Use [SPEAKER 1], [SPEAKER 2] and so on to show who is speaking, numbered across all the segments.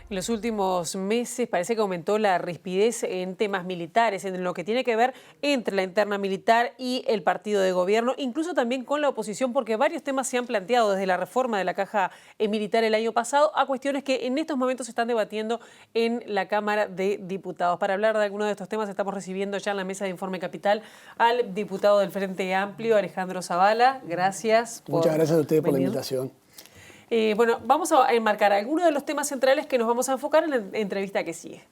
[SPEAKER 1] En los últimos meses parece que aumentó la rispidez en temas militares, en lo que tiene que ver entre la interna militar y el partido de gobierno, incluso también con la oposición, porque varios temas se han planteado desde la reforma de la caja militar el año pasado a cuestiones que en estos momentos se están debatiendo en la Cámara de Diputados. Para hablar de algunos de estos temas estamos recibiendo ya en la mesa de Informe Capital al diputado del Frente Amplio, Alejandro Zavala. Gracias.
[SPEAKER 2] Muchas gracias a ustedes por la invitación.
[SPEAKER 1] Bueno, vamos a enmarcar algunos de los temas centrales que nos vamos a enfocar en la entrevista que sigue.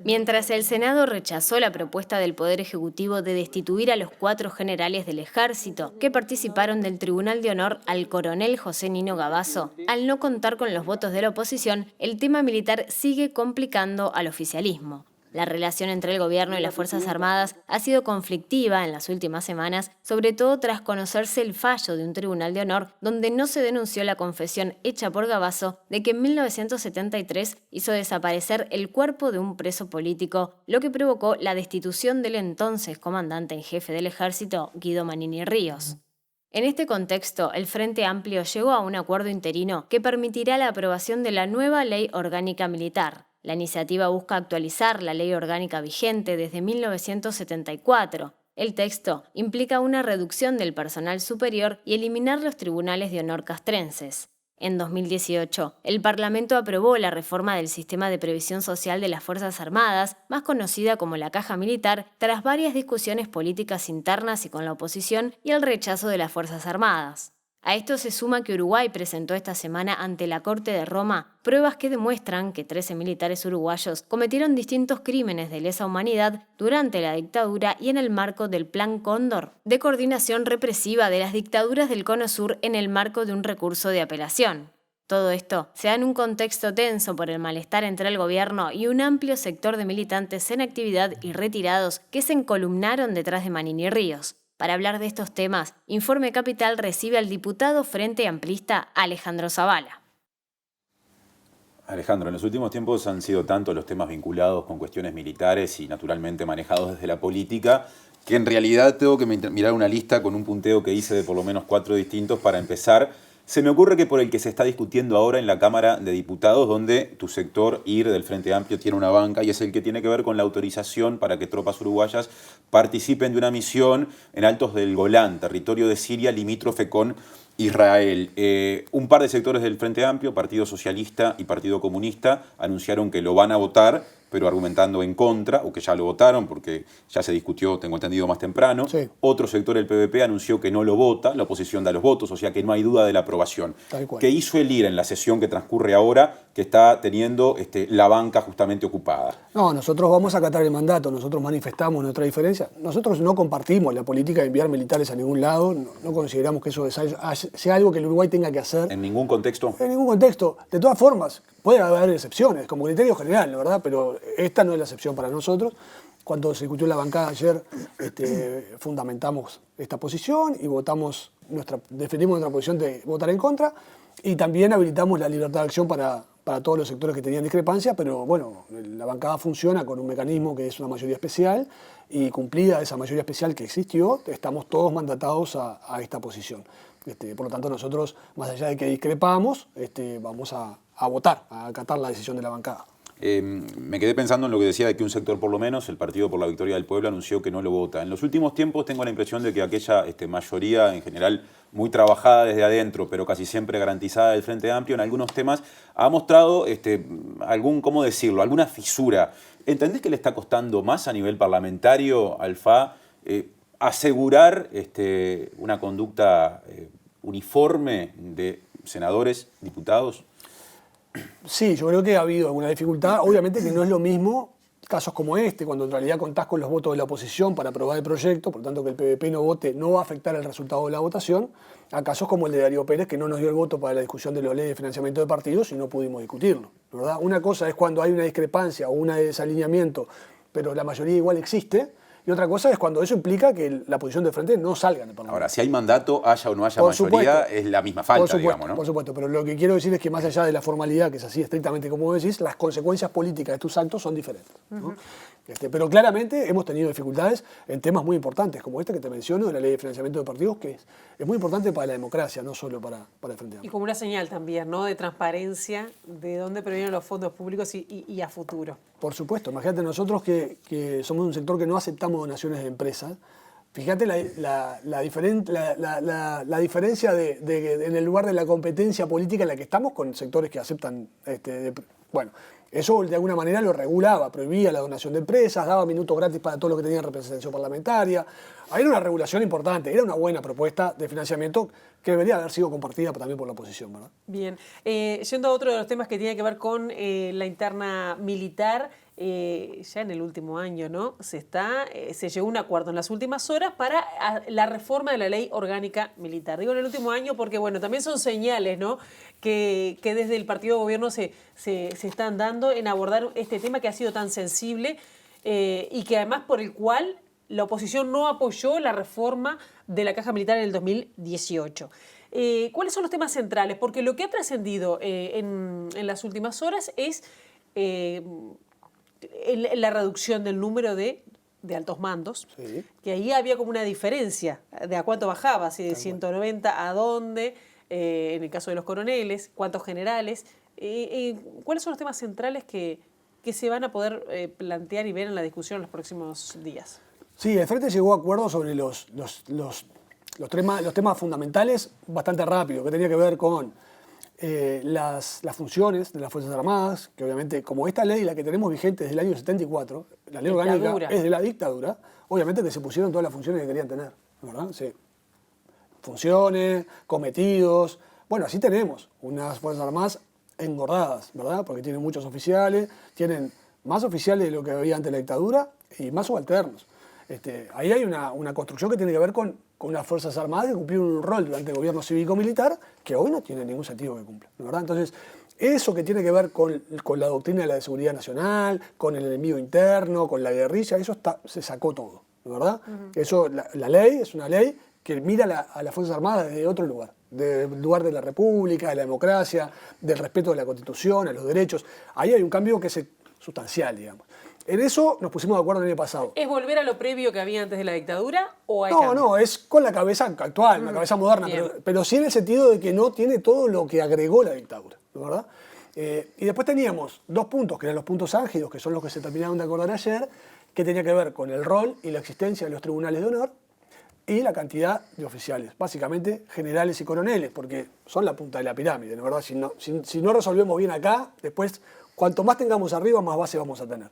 [SPEAKER 3] Mientras el Senado rechazó la propuesta del Poder Ejecutivo de destituir a los 4 generales del Ejército que participaron del Tribunal de Honor al coronel José Nino Gavazo, al no contar con los votos de la oposición, el tema militar sigue complicando al oficialismo. La relación entre el gobierno y las Fuerzas Armadas ha sido conflictiva en las últimas semanas, sobre todo tras conocerse el fallo de un tribunal de honor donde no se denunció la confesión hecha por Gavazo de que en 1973 hizo desaparecer el cuerpo de un preso político, lo que provocó la destitución del entonces comandante en jefe del ejército, Guido Manini Ríos. En este contexto, el Frente Amplio llegó a un acuerdo interino que permitirá la aprobación de la nueva Ley Orgánica Militar. La iniciativa busca actualizar la ley orgánica vigente desde 1974. El texto implica una reducción del personal superior y eliminar los tribunales de honor castrenses. En 2018, el Parlamento aprobó la reforma del sistema de previsión social de las Fuerzas Armadas, más conocida como la Caja Militar, tras varias discusiones políticas internas y con la oposición y el rechazo de las Fuerzas Armadas. A esto se suma que Uruguay presentó esta semana ante la Corte de Roma pruebas que demuestran que 13 militares uruguayos cometieron distintos crímenes de lesa humanidad durante la dictadura y en el marco del Plan Cóndor, de coordinación represiva de las dictaduras del Cono Sur en el marco de un recurso de apelación. Todo esto se da en un contexto tenso por el malestar entre el gobierno y un amplio sector de militantes en actividad y retirados que se encolumnaron detrás de Manini Ríos. Para hablar de estos temas, Informe Capital recibe al diputado Frente Amplista Alejandro Zavala.
[SPEAKER 4] Alejandro, en los últimos tiempos han sido tantos los temas vinculados con cuestiones militares y naturalmente manejados desde la política, que en realidad tengo que mirar una lista con un punteo que hice de por lo menos 4 distintos para empezar. Se me ocurre que por el que se está discutiendo ahora en la Cámara de Diputados, donde tu sector, IR, del Frente Amplio, tiene una banca, y es el que tiene que ver con la autorización para que tropas uruguayas participen de una misión en Altos del Golán, territorio de Siria limítrofe con Israel. Un par de sectores del Frente Amplio, Partido Socialista y Partido Comunista, anunciaron que lo van a votar, pero argumentando en contra, o que ya lo votaron porque ya se discutió, tengo entendido, más temprano. Sí. Otro sector, el PVP, anunció que no lo vota, la oposición da los votos, o sea que no hay duda de la aprobación. ¿Qué hizo el IR en la sesión que transcurre ahora, que está teniendo la banca justamente ocupada?
[SPEAKER 2] No, nosotros vamos a acatar el mandato, nosotros manifestamos nuestra diferencia. Nosotros no compartimos la política de enviar militares a ningún lado, no consideramos que eso sea algo que el Uruguay tenga que hacer.
[SPEAKER 4] ¿En ningún contexto?
[SPEAKER 2] En ningún contexto. De todas formas, puede haber excepciones, como criterio general, la verdad, pero esta no es la excepción para nosotros. Cuando se discutió en la bancada ayer, fundamentamos esta posición y defendimos nuestra posición de votar en contra, y también habilitamos la libertad de acción para todos los sectores que tenían discrepancia, pero bueno, la bancada funciona con un mecanismo que es una mayoría especial, y cumplida esa mayoría especial que existió, estamos todos mandatados a esta posición. Por lo tanto, nosotros, más allá de que discrepamos, vamos a votar, a acatar la decisión de la bancada.
[SPEAKER 4] Me quedé pensando en lo que decía de que un sector, por lo menos, el Partido por la Victoria del Pueblo, anunció que no lo vota. En los últimos tiempos tengo la impresión de que aquella mayoría, en general, muy trabajada desde adentro, pero casi siempre garantizada del Frente Amplio, en algunos temas, ha mostrado alguna fisura. ¿Entendés que le está costando más a nivel parlamentario al FA asegurar una conducta uniforme de senadores, diputados?
[SPEAKER 2] Sí, yo creo que ha habido alguna dificultad. Obviamente que no es lo mismo casos como cuando en realidad contás con los votos de la oposición para aprobar el proyecto, por lo tanto que el PVP no vote no va a afectar el resultado de la votación, a casos como el de Darío Pérez, que no nos dio el voto para la discusión de la ley de financiamiento de partidos y no pudimos discutirlo, ¿verdad? Una cosa es cuando hay una discrepancia o un desalineamiento, pero la mayoría igual existe, y otra cosa es cuando eso implica que la posición de frente no salga en el Parlamento.
[SPEAKER 4] Ahora, si hay mandato, haya o no haya
[SPEAKER 2] Por
[SPEAKER 4] mayoría,
[SPEAKER 2] supuesto.
[SPEAKER 4] es la misma falta,
[SPEAKER 2] Por supuesto,
[SPEAKER 4] digamos, ¿no?
[SPEAKER 2] por supuesto, pero lo que quiero decir es que más allá de la formalidad, que es así estrictamente como decís, las consecuencias políticas de tus actos son diferentes, ¿no? Pero claramente hemos tenido dificultades en temas muy importantes, como este que te menciono, de la ley de financiamiento de partidos, que es muy importante para la democracia, no solo para el Frente
[SPEAKER 1] Y
[SPEAKER 2] Amplio.
[SPEAKER 1] como una señal también, ¿no? De transparencia, de dónde provienen los fondos públicos y a futuro.
[SPEAKER 2] Por supuesto, imagínate nosotros que somos un sector que no aceptamos donaciones de empresas. Fíjate la diferencia en el lugar de la competencia política en la que estamos con sectores que aceptan. Bueno, eso de alguna manera lo regulaba, prohibía la donación de empresas, daba minutos gratis para todos los que tenían representación parlamentaria. Era una regulación importante, era una buena propuesta de financiamiento que debería haber sido compartida también por la oposición, ¿verdad?
[SPEAKER 1] Bien, yendo a otro de los temas que tiene que ver con la interna militar, ya en el último año, ¿no? Se llegó a un acuerdo en las últimas horas para la reforma de la ley orgánica militar. Digo en el último año porque, bueno, también son señales, ¿no? Que desde el partido de gobierno se están dando en abordar este tema que ha sido tan sensible y que además por el cual la oposición no apoyó la reforma de la Caja Militar en el 2018. ¿Cuáles son los temas centrales? Porque lo que ha trascendido en las últimas horas es la reducción del número de altos mandos,
[SPEAKER 2] Sí.
[SPEAKER 1] que ahí había como una diferencia de a cuánto bajaba, si de 190 a dónde, en el caso de los coroneles, cuántos generales. ¿Cuáles son los temas centrales que se van a poder plantear y ver en la discusión en los próximos días?
[SPEAKER 2] Sí, el Frente llegó a acuerdos sobre los temas fundamentales bastante rápido, que tenía que ver con las funciones de las Fuerzas Armadas, que obviamente, como esta ley, la que tenemos vigente desde el año 74, la ley orgánica es de la dictadura, obviamente que se pusieron todas las funciones que querían tener, ¿verdad? Sí. Funciones, cometidos, bueno, así tenemos unas Fuerzas Armadas engordadas, ¿verdad? Porque tienen muchos oficiales, tienen más oficiales de lo que había antes de la dictadura y más subalternos. Ahí hay una construcción que tiene que ver con unas Fuerzas Armadas que cumplieron un rol durante el gobierno cívico-militar que hoy no tiene ningún sentido que cumpla, ¿verdad? Entonces, eso que tiene que ver con la doctrina de la seguridad nacional, con el enemigo interno, con la guerrilla, eso se sacó todo, ¿verdad? Eso, la ley es una ley que mira a las Fuerzas Armadas desde otro lugar, del lugar de la República, de la democracia, del respeto de la Constitución, a los derechos. Ahí hay un cambio que es sustancial, digamos. En eso nos pusimos de acuerdo el año pasado.
[SPEAKER 1] ¿Es volver a lo previo que había antes de la dictadura o hay
[SPEAKER 2] No,
[SPEAKER 1] cambio?
[SPEAKER 2] no, es con la cabeza actual, la cabeza moderna, pero sí en el sentido de que no tiene todo lo que agregó la dictadura, ¿verdad? Y después teníamos dos puntos, que eran los puntos álgidos, que son los que se terminaron de acordar ayer, que tenía que ver con el rol y la existencia de los tribunales de honor y la cantidad de oficiales, básicamente generales y coroneles, porque son la punta de la pirámide, ¿no? ¿Verdad? Si no resolvemos bien acá, después, cuanto más tengamos arriba, más base vamos a tener.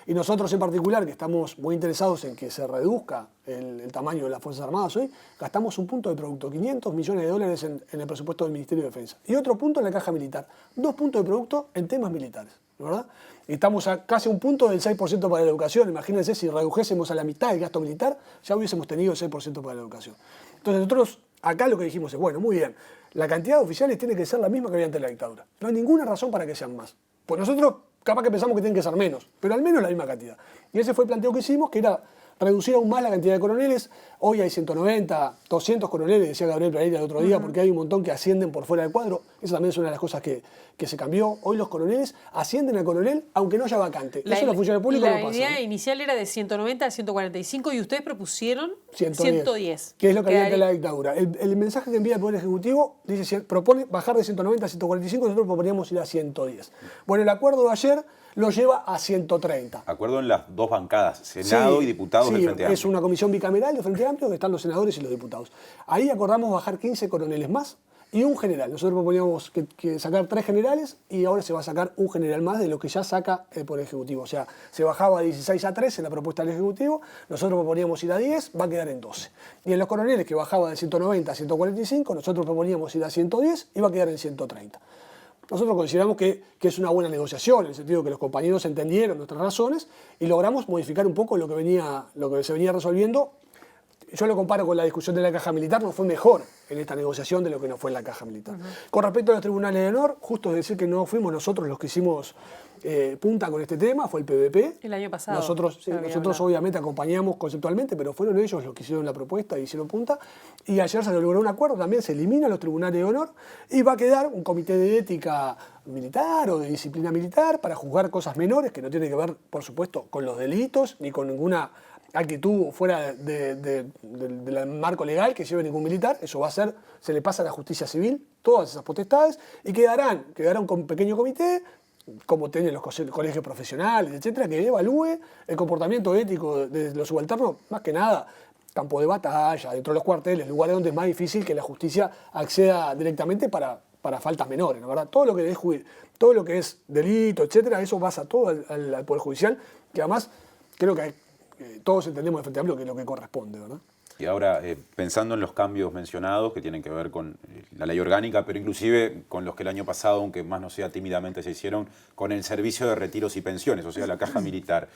[SPEAKER 2] Y nosotros en particular, que estamos muy interesados en que se reduzca el tamaño de las Fuerzas Armadas hoy, gastamos un punto de producto, 500 millones de dólares en el presupuesto del Ministerio de Defensa. Y otro punto en la caja militar, 2 puntos de producto en temas militares, ¿verdad? Y estamos a casi un punto del 6% para la educación. Imagínense si redujésemos a la mitad el gasto militar, ya hubiésemos tenido el 6% para la educación. Entonces nosotros acá lo que dijimos es, bueno, muy bien, la cantidad de oficiales tiene que ser la misma que había antes de la dictadura. No hay ninguna razón para que sean más. Pues nosotros capaz que pensamos que tienen que ser menos, pero al menos la misma cantidad. Y ese fue el planteo que hicimos, que era reducir aún más la cantidad de coroneles. Hoy hay 190, 200 coroneles, decía Gabriel Pereira el otro día, porque hay un montón que ascienden por fuera del cuadro. Esa también es una de las cosas que se cambió. Hoy los coroneles ascienden a coronel aunque no haya vacante. Eso en la función pública no pasa.
[SPEAKER 1] La idea inicial era de 190 a 145 y ustedes propusieron
[SPEAKER 2] 110.
[SPEAKER 1] 110.
[SPEAKER 2] Que es lo que había antes de la dictadura. El mensaje que envía el Poder Ejecutivo propone bajar de 190 a 145, nosotros proponíamos ir a 110. Bueno, el acuerdo de ayer lo lleva a 130.
[SPEAKER 4] Acuerdo en las dos bancadas, Senado y diputados del Frente Amplio.
[SPEAKER 2] Es una comisión bicameral del Frente Amplio que están los senadores y los diputados. Ahí acordamos bajar 15 coroneles más y un general. Nosotros proponíamos que sacar 3 generales y ahora se va a sacar un general más de lo que ya saca el Poder Ejecutivo. O sea, se bajaba de 16 a 13 en la propuesta del Ejecutivo, nosotros proponíamos ir a 10, va a quedar en 12. Y en los coroneles que bajaba de 190 a 145, nosotros proponíamos ir a 110 y va a quedar en 130. Nosotros consideramos que es una buena negociación, en el sentido que los compañeros entendieron nuestras razones y logramos modificar un poco lo que se venía resolviendo yo lo comparo con la discusión de la caja militar, no fue mejor en esta negociación de lo que no fue en la caja militar. Con respecto a los tribunales de honor, justo es decir que no fuimos nosotros los que hicimos punta con este tema, fue el PVP.
[SPEAKER 1] El año pasado.
[SPEAKER 2] Nosotros obviamente acompañamos conceptualmente, pero fueron ellos los que hicieron la propuesta y hicieron punta. Y ayer se logró un acuerdo, también se eliminan los tribunales de honor y va a quedar un comité de ética militar o de disciplina militar para juzgar cosas menores que no tienen que ver, por supuesto, con los delitos ni con ninguna actitud fuera del marco legal que lleve ningún militar. Eso va a ser, se le pasa a la justicia civil, todas esas potestades, y quedará un pequeño comité, como tienen los colegios profesionales, etcétera, que evalúe el comportamiento ético de los subalternos, más que nada, campo de batalla, dentro de los cuarteles, lugares donde es más difícil que la justicia acceda directamente para faltas menores, ¿no? ¿Verdad? Todo lo que es delito, etcétera, eso pasa todo al Poder Judicial, que además creo que todos entendemos de Frente Amplio que es lo que corresponde, ¿verdad?
[SPEAKER 4] Y ahora, pensando en los cambios mencionados que tienen que ver con la ley orgánica, pero inclusive con los que el año pasado, aunque más no sea tímidamente, se hicieron con el servicio de retiros y pensiones, o sea, la caja militar.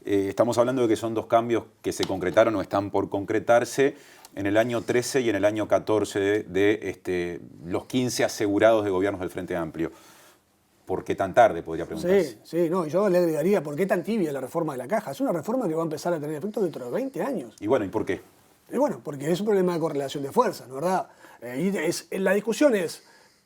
[SPEAKER 4] Estamos hablando de que son dos cambios que se concretaron o están por concretarse en el año 13 y en el año 14 de los 15 asegurados de gobiernos del Frente Amplio. ¿Por qué tan tarde, podría preguntarse?
[SPEAKER 2] Sí, no, yo le agregaría, ¿por qué tan tibia la reforma de la caja? Es una reforma que va a empezar a tener efecto dentro de 20 años.
[SPEAKER 4] Y bueno, ¿y por qué?
[SPEAKER 2] Y bueno, porque es un problema de correlación de fuerzas, ¿no es verdad? La discusión es,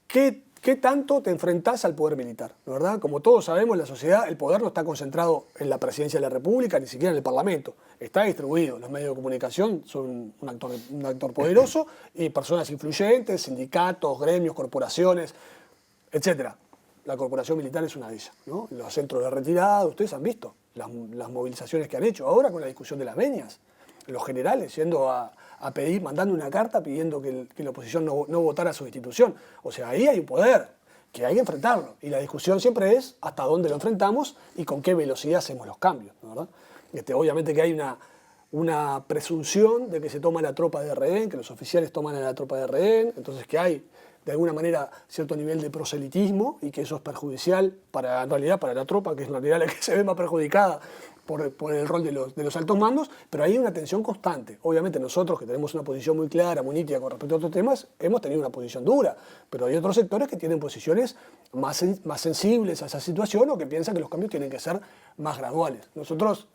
[SPEAKER 2] ¿qué tanto te enfrentás al poder militar? ¿No es verdad? Como todos sabemos, en la sociedad el poder no está concentrado en la presidencia de la República, ni siquiera en el Parlamento. Está distribuido. Los medios de comunicación son un actor poderoso y personas influyentes, sindicatos, gremios, corporaciones, etcétera. La corporación militar es una de ellas, ¿no? Los centros de retirada, ustedes han visto las movilizaciones que han hecho. Ahora con la discusión de las venias, los generales yendo a pedir, mandando una carta pidiendo que la oposición no votara a su institución. O sea, ahí hay un poder que hay que enfrentarlo. Y la discusión siempre es hasta dónde lo enfrentamos y con qué velocidad hacemos los cambios, ¿no? ¿Verdad? Obviamente que hay una presunción de que se toma la tropa de rehén, que los oficiales toman a la tropa de rehén, entonces que hay de alguna manera cierto nivel de proselitismo y que eso es perjudicial en realidad para la tropa, que es en realidad la que se ve más perjudicada por el rol de los altos mandos, pero hay una tensión constante. Obviamente nosotros, que tenemos una posición muy clara, muy nítida con respecto a otros temas, hemos tenido una posición dura, pero hay otros sectores que tienen posiciones más sensibles a esa situación o que piensan que los cambios tienen que ser más graduales. Nosotros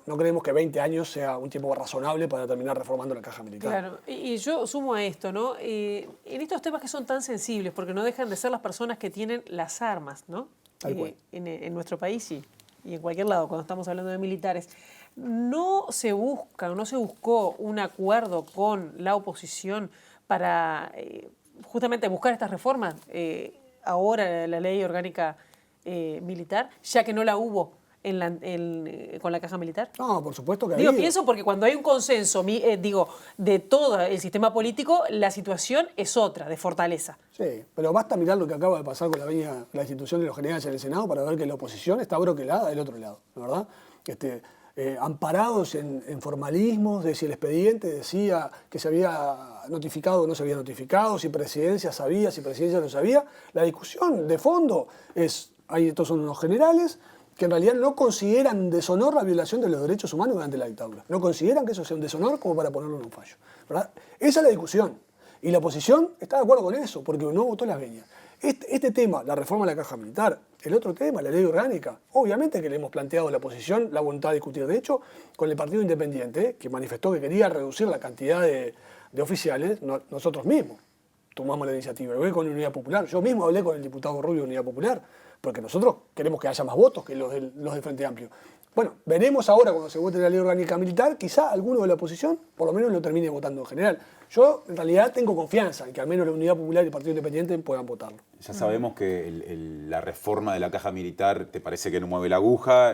[SPEAKER 2] no creemos que 20 años sea un tiempo razonable para terminar reformando la caja militar.
[SPEAKER 1] Claro, y yo sumo a esto, ¿no? En estos temas que son tan sensibles, porque no dejan de ser las personas que tienen las armas, ¿no?
[SPEAKER 2] Tal cual.
[SPEAKER 1] En nuestro país y en cualquier lado, cuando estamos hablando de militares, no se buscó un acuerdo con la oposición para justamente buscar estas reformas, ahora la ley orgánica militar, ya que no la hubo con la caja militar?
[SPEAKER 2] No, por supuesto que
[SPEAKER 1] Pienso porque cuando hay un consenso, de todo el sistema político, la situación es otra, de fortaleza.
[SPEAKER 2] Sí, pero basta mirar lo que acaba de pasar con la institución de los generales en el Senado para ver que la oposición está broquelada del otro lado, ¿no? ¿Verdad? Amparados en formalismos de si el expediente decía que se había notificado o no se había notificado, si presidencia sabía, si presidencia no sabía. La discusión de fondo es, estos son unos generales que en realidad no consideran un deshonor la violación de los derechos humanos durante la dictadura. No consideran que eso sea un deshonor como para ponerlo en un fallo, ¿verdad? Esa es la discusión. Y la oposición está de acuerdo con eso, porque no votó las venias. Este tema, la reforma de la caja militar, el otro tema, la ley orgánica, obviamente que le hemos planteado a la oposición la voluntad de discutir. De hecho, con el Partido Independiente, que manifestó que quería reducir la cantidad de oficiales, nosotros mismos tomamos la iniciativa. Yo con Unidad Popular, yo mismo hablé con el diputado Rubio de Unidad Popular, porque nosotros queremos que haya más votos que los del Frente Amplio. Bueno, veremos ahora cuando se vote la ley orgánica militar, quizá alguno de la oposición por lo menos lo termine votando en general. Yo en realidad tengo confianza en que al menos la Unidad Popular y el Partido Independiente puedan votarlo.
[SPEAKER 4] Ya sabemos que la reforma de la caja militar te parece que no mueve la aguja.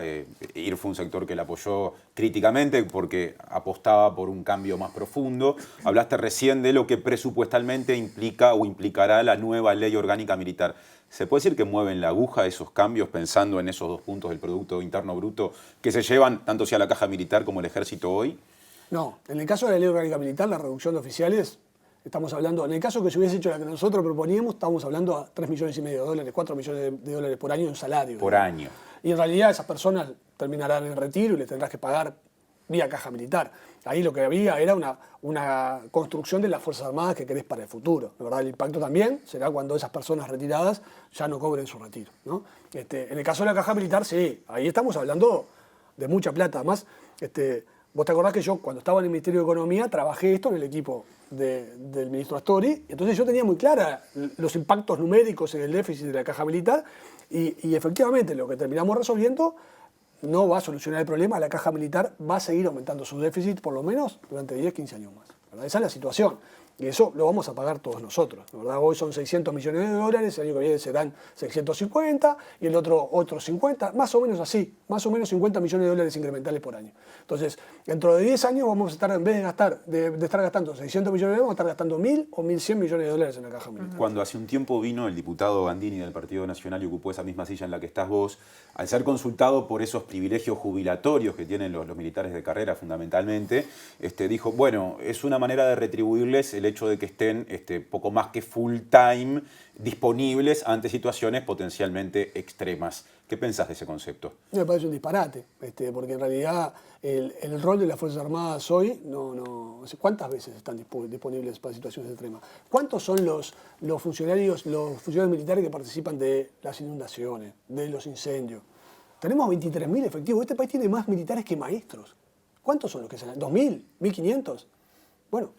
[SPEAKER 4] IR fue un sector que la apoyó críticamente porque apostaba por un cambio más profundo. Hablaste recién de lo que presupuestalmente implica o implicará la nueva ley orgánica militar. ¿Se puede decir que mueven la aguja esos cambios pensando en esos dos puntos del Producto Interno Bruto que se llevan tanto hacia la caja militar como el ejército hoy?
[SPEAKER 2] No, en el caso de la ley orgánica militar, la reducción de oficiales, estamos hablando, en el caso que se hubiese hecho la que nosotros proponíamos, estamos hablando a $3,5 millones de dólares, $4 millones de dólares por año en salario.
[SPEAKER 4] Por año.
[SPEAKER 2] Y en realidad esas personas terminarán en retiro y les tendrás que pagar vía caja militar. Ahí lo que había era una construcción de las Fuerzas Armadas que querés para el futuro. La verdad, el impacto también será cuando esas personas retiradas ya no cobren su retiro, ¿no? En el caso de la caja militar, sí, ahí estamos hablando de mucha plata. Además, vos te acordás que yo cuando estaba en el Ministerio de Economía trabajé esto en el equipo del ministro Astori, entonces yo tenía muy clara los impactos numéricos en el déficit de la caja militar y efectivamente lo que terminamos resolviendo no va a solucionar el problema. La caja militar va a seguir aumentando su déficit por lo menos durante 10, 15 años más, ¿verdad? Esa es la situación. Y eso lo vamos a pagar todos nosotros, ¿verdad? Hoy son 600 millones de dólares, el año que viene serán 650 y el otros 50, más o menos así, más o menos 50 millones de dólares incrementales por año. Entonces, dentro de 10 años vamos a estar, en vez de estar gastando 600 millones de dólares, vamos a estar gastando 1.000 o 1.100 millones de dólares en la caja militar.
[SPEAKER 4] Cuando hace un tiempo vino el diputado Gandini del Partido Nacional y ocupó esa misma silla en la que estás vos, al ser consultado por esos privilegios jubilatorios que tienen los militares de carrera fundamentalmente, dijo, bueno, es una manera de retribuirles el hecho de que estén poco más que full time disponibles ante situaciones potencialmente extremas. ¿Qué pensás de ese concepto?
[SPEAKER 2] Me parece un disparate, porque en realidad el rol de las Fuerzas Armadas hoy, no sé cuántas veces están disponibles para situaciones extremas. ¿Cuántos son los funcionarios militares que participan de las inundaciones, de los incendios? Tenemos 23.000 efectivos. Este país tiene más militares que maestros. ¿Cuántos son los que salen? ¿2.000? ¿1.500? Bueno,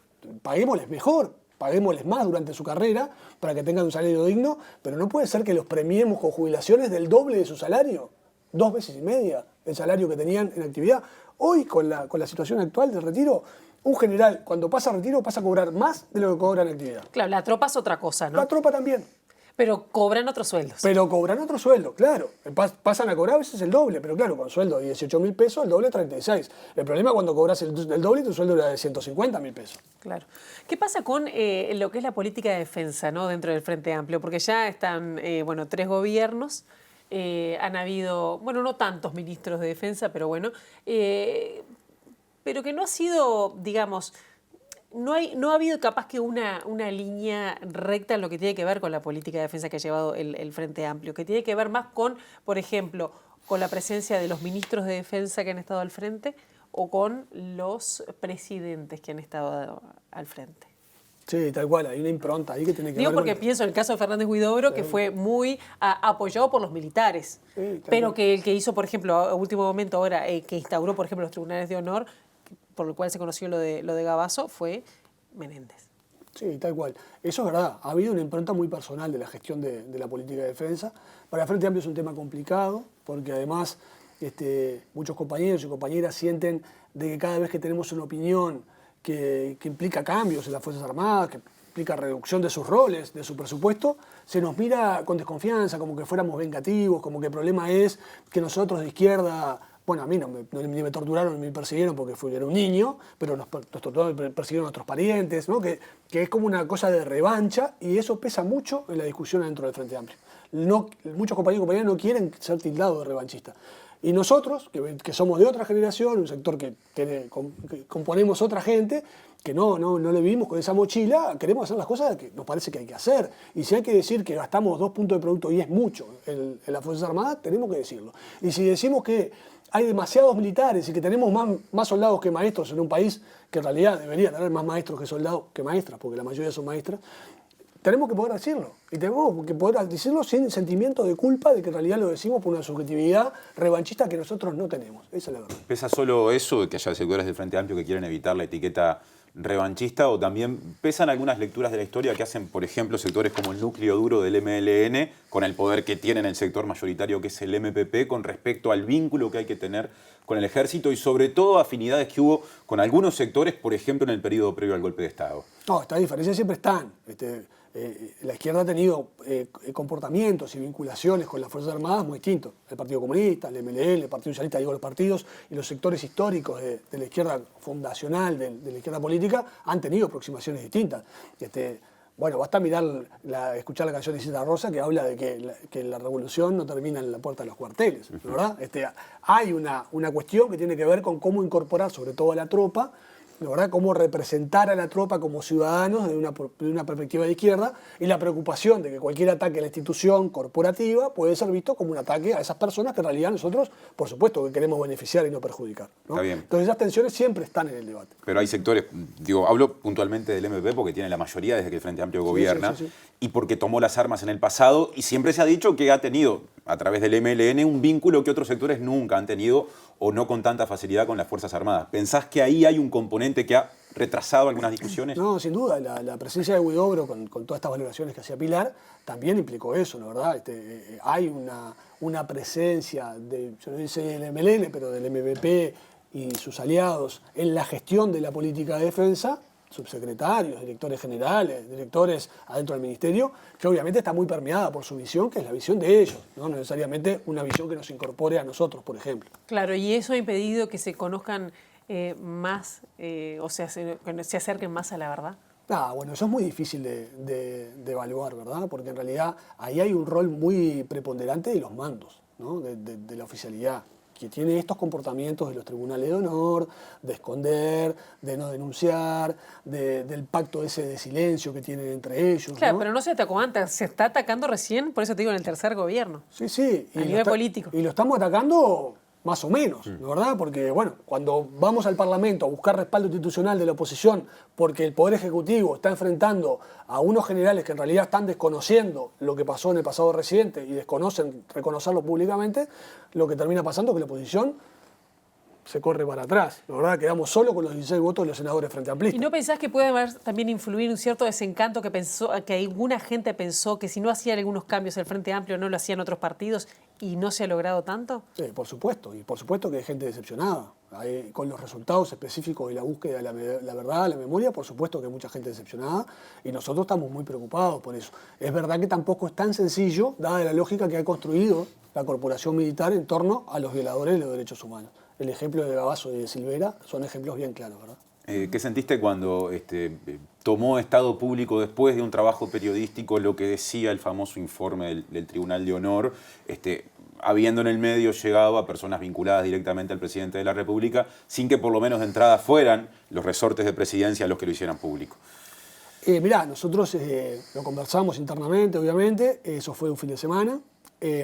[SPEAKER 2] paguémosles mejor, paguémosles más durante su carrera para que tengan un salario digno, pero no puede ser que los premiemos con jubilaciones del doble de su salario, 2 veces y media el salario que tenían en actividad. Hoy, con la situación actual del retiro, un general cuando pasa a retiro pasa a cobrar más de lo que cobra en actividad.
[SPEAKER 1] Claro, la tropa es otra cosa, ¿no?
[SPEAKER 2] La tropa también.
[SPEAKER 1] Pero cobran otros sueldos.
[SPEAKER 2] Pero cobran otro sueldo, claro. Pasan a cobrar a veces el doble, pero claro, con sueldo de 18.000 pesos, el doble 36. El problema es cuando cobras el doble y tu sueldo era de 150.000 pesos.
[SPEAKER 1] Claro. ¿Qué pasa con lo que es la política de defensa, ¿no? Dentro del Frente Amplio? Porque ya están 3 gobiernos, han habido, no tantos ministros de defensa, pero pero que no ha sido, digamos, no ha habido capaz que una línea recta en lo que tiene que ver con la política de defensa que ha llevado el Frente Amplio, que tiene que ver más con, por ejemplo, con la presencia de los ministros de defensa que han estado al frente o con los presidentes que han estado al frente.
[SPEAKER 2] Sí, tal cual, hay una impronta ahí que tiene que ver.
[SPEAKER 1] Digo porque pienso en el caso de Fernández Huidobro, que fue muy apoyado por los militares, pero que el que hizo, por ejemplo, a último momento ahora, que instauró, por ejemplo, los tribunales de honor, por el cual se conoció lo de Gabazo, fue Menéndez.
[SPEAKER 2] Sí, tal cual. Eso es verdad. Ha habido una impronta muy personal de la gestión de la política de defensa. Para el Frente Amplio es un tema complicado, porque además muchos compañeros y compañeras sienten de que cada vez que tenemos una opinión que implica cambios en las Fuerzas Armadas, que implica reducción de sus roles, de su presupuesto, se nos mira con desconfianza, como que fuéramos vengativos, como que el problema es que nosotros de izquierda... Bueno, a mí ni me torturaron ni me persiguieron porque era un niño, pero nos torturaron y persiguieron a otros parientes, ¿no? Que es como una cosa de revancha y eso pesa mucho en la discusión dentro del Frente Amplio. Muchos compañeros y compañeras no quieren ser tildados de revanchistas. Y nosotros, que somos de otra generación, un sector que componemos otra gente, que no le vivimos con esa mochila, queremos hacer las cosas que nos parece que hay que hacer. Y si hay que decir que gastamos 2 puntos de producto y es mucho en las Fuerzas Armadas, tenemos que decirlo. Y si decimos que hay demasiados militares y que tenemos más soldados que maestros en un país que en realidad debería tener más maestros que soldados que maestras, porque la mayoría son maestras, tenemos que poder decirlo. Y tenemos que poder decirlo sin sentimiento de culpa de que en realidad lo decimos por una subjetividad revanchista que nosotros no tenemos. Esa es la verdad.
[SPEAKER 4] ¿Pesa solo eso de que haya sectores del Frente Amplio que quieren evitar la etiqueta revanchista o también pesan algunas lecturas de la historia que hacen, por ejemplo, sectores como el núcleo duro del MLN, con el poder que tienen el sector mayoritario que es el MPP, con respecto al vínculo que hay que tener con el ejército y sobre todo afinidades que hubo con algunos sectores, por ejemplo, en el periodo previo al golpe de Estado?
[SPEAKER 2] No, estas diferencias siempre están. La izquierda ha tenido comportamientos y vinculaciones con las Fuerzas Armadas muy distintos. El Partido Comunista, el MLN, el Partido Socialista, digo los partidos y los sectores históricos de la izquierda fundacional, de la izquierda política, han tenido aproximaciones distintas. Basta escuchar la canción de Isidra Rosa que habla de que la revolución no termina en la puerta de los cuarteles, ¿verdad? Hay una cuestión que tiene que ver con cómo incorporar, sobre todo a la tropa, la verdad, cómo representar a la tropa como ciudadanos de una perspectiva de izquierda, y la preocupación de que cualquier ataque a la institución corporativa puede ser visto como un ataque a esas personas que en realidad nosotros, por supuesto, que queremos beneficiar y no perjudicar, ¿no?
[SPEAKER 4] Está bien.
[SPEAKER 2] Entonces esas tensiones siempre están en el debate.
[SPEAKER 4] Pero hay sectores, digo, hablo puntualmente del MPP porque tiene la mayoría desde que el Frente Amplio gobierna,
[SPEAKER 2] sí.
[SPEAKER 4] y porque tomó las armas en el pasado, y siempre se ha dicho que ha tenido, a través del MLN, un vínculo que otros sectores nunca han tenido, o no con tanta facilidad con las Fuerzas Armadas. ¿Pensás que ahí hay un componente que ha retrasado algunas discusiones?
[SPEAKER 2] No, sin duda. La presencia de Huidobro con todas estas valoraciones que hacía Pilar también implicó eso, ¿no? ¿Verdad? Hay una presencia, yo no sé del MLN, pero del MPP y sus aliados en la gestión de la política de defensa, subsecretarios, directores generales, directores adentro del ministerio, que obviamente está muy permeada por su visión, que es la visión de ellos, no necesariamente una visión que nos incorpore a nosotros, por ejemplo.
[SPEAKER 1] Claro, y eso ha impedido que se conozcan más, o sea, que se acerquen más a la verdad.
[SPEAKER 2] Bueno, eso es muy difícil de evaluar, ¿verdad? Porque en realidad ahí hay un rol muy preponderante de los mandos, ¿no? de la oficialidad, que tiene estos comportamientos de los tribunales de honor, de esconder, de no denunciar, del pacto ese de silencio que tienen entre ellos.
[SPEAKER 1] Claro,
[SPEAKER 2] ¿no?
[SPEAKER 1] pero no se atacó antes, se está atacando recién, por eso te digo, en el tercer gobierno.
[SPEAKER 2] Sí.
[SPEAKER 1] A nivel político.
[SPEAKER 2] Y lo estamos atacando más o menos, ¿no? ¿Verdad? Porque, bueno, cuando vamos al Parlamento a buscar respaldo institucional de la oposición porque el Poder Ejecutivo está enfrentando a unos generales que en realidad están desconociendo lo que pasó en el pasado reciente y desconocen reconocerlo públicamente, lo que termina pasando es que la oposición se corre para atrás. La verdad, quedamos solo con los 16 votos de los senadores frente amplistas.
[SPEAKER 1] ¿Y no pensás que puede haber también influir un cierto desencanto que alguna gente pensó que si no hacían algunos cambios el Frente Amplio no lo hacían otros partidos y no se ha logrado tanto?
[SPEAKER 2] Sí, por supuesto. Y por supuesto que hay gente decepcionada. Con los resultados específicos de la búsqueda de la verdad, la memoria, por supuesto que hay mucha gente decepcionada y nosotros estamos muy preocupados por eso. Es verdad que tampoco es tan sencillo, dada la lógica que ha construido la corporación militar en torno a los violadores de los derechos humanos. El ejemplo de Gavazo y de Silvera son ejemplos bien claros, ¿verdad?
[SPEAKER 4] ¿Qué sentiste cuando tomó Estado Público después de un trabajo periodístico lo que decía el famoso informe del Tribunal de Honor, habiendo en el medio llegado a personas vinculadas directamente al presidente de la República, sin que por lo menos de entrada fueran los resortes de presidencia los que lo hicieran público?
[SPEAKER 2] Mirá, nosotros lo conversamos internamente, obviamente, eso fue un fin de semana.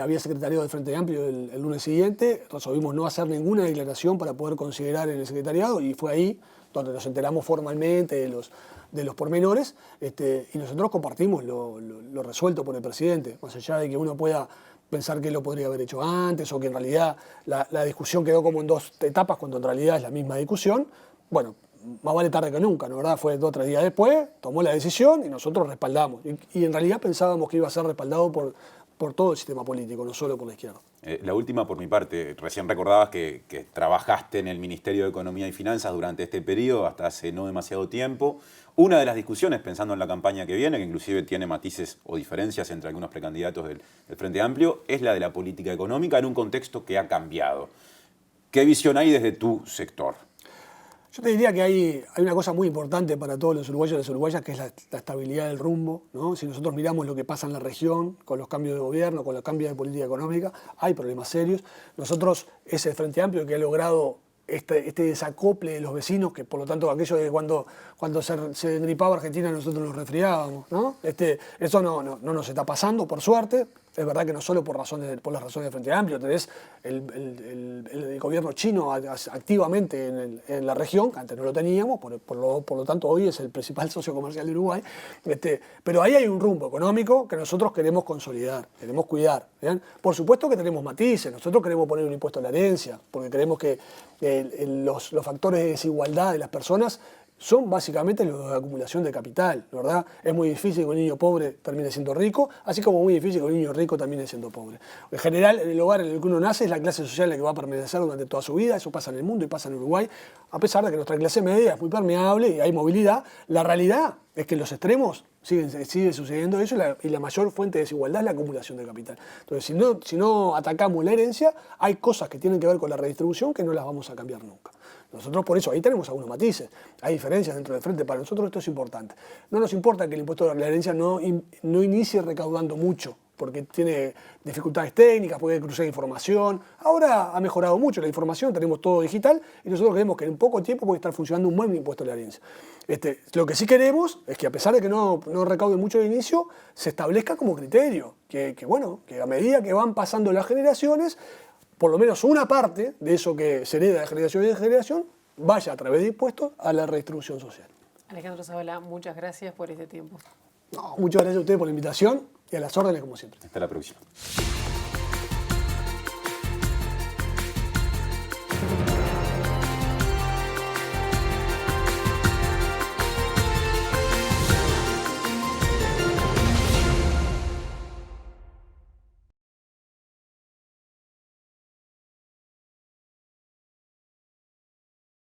[SPEAKER 2] Había secretariado del Frente Amplio el lunes siguiente, resolvimos no hacer ninguna declaración para poder considerar en el secretariado y fue ahí donde nos enteramos formalmente de los pormenores y nosotros compartimos lo resuelto por el presidente, más allá de que uno pueda pensar que lo podría haber hecho antes o que en realidad la discusión quedó como en dos etapas cuando en realidad es la misma discusión. Bueno, más vale tarde que nunca, ¿no? ¿Verdad? Fue 2 o 3 días después, tomó la decisión y nosotros respaldamos. Y en realidad pensábamos que iba a ser respaldado por todo el sistema político, no solo por la izquierda.
[SPEAKER 4] La última por mi parte, recién recordabas que trabajaste en el Ministerio de Economía y Finanzas durante este periodo, hasta hace no demasiado tiempo. Una de las discusiones, pensando en la campaña que viene, que inclusive tiene matices o diferencias entre algunos precandidatos del Frente Amplio, es la de la política económica en un contexto que ha cambiado. ¿Qué visión hay desde tu sector?
[SPEAKER 2] Yo te diría que hay una cosa muy importante para todos los uruguayos y las uruguayas, que es la estabilidad del rumbo, ¿no? Si nosotros miramos lo que pasa en la región, con los cambios de gobierno, con los cambios de política económica, hay problemas serios. Nosotros, ese Frente Amplio que ha logrado este desacople de los vecinos, que por lo tanto aquello de cuando se gripaba Argentina nosotros nos resfriábamos, ¿no? Eso no nos está pasando, por suerte. Es verdad que no solo por las razones del Frente Amplio, tenés el gobierno chino activamente en la región, que antes no lo teníamos, por lo tanto hoy es el principal socio comercial de Uruguay, pero ahí hay un rumbo económico que nosotros queremos consolidar, queremos cuidar. ¿Bien? Por supuesto que tenemos matices, nosotros queremos poner un impuesto a la herencia, porque creemos que los factores de desigualdad de las personas son básicamente los de acumulación de capital, ¿verdad? Es muy difícil que un niño pobre termine siendo rico, así como muy difícil que un niño rico termine siendo pobre. En general, en el hogar en el que uno nace es la clase social la que va a permanecer durante toda su vida, eso pasa en el mundo y pasa en Uruguay, a pesar de que nuestra clase media es muy permeable y hay movilidad. La realidad es que en los extremos sigue sucediendo eso y la mayor fuente de desigualdad es la acumulación de capital. Entonces, si no atacamos la herencia, hay cosas que tienen que ver con la redistribución que no las vamos a cambiar nunca. Nosotros por eso ahí tenemos algunos matices, hay diferencias dentro del frente, para nosotros esto es importante. No nos importa que el impuesto de la herencia no inicie recaudando mucho, porque tiene dificultades técnicas, puede cruzar información. Ahora ha mejorado mucho la información, tenemos todo digital y nosotros creemos que en poco tiempo puede estar funcionando un buen impuesto a la herencia. Lo que sí queremos es que a pesar de que no recaude mucho de inicio, se establezca como criterio, que a medida que van pasando las generaciones, por lo menos una parte de eso que se hereda de generación en generación vaya a través de impuestos a la redistribución social.
[SPEAKER 1] Alejandro Zabala, muchas gracias por este tiempo.
[SPEAKER 2] No, muchas gracias a ustedes por la invitación y a las órdenes como siempre.
[SPEAKER 4] Hasta la próxima.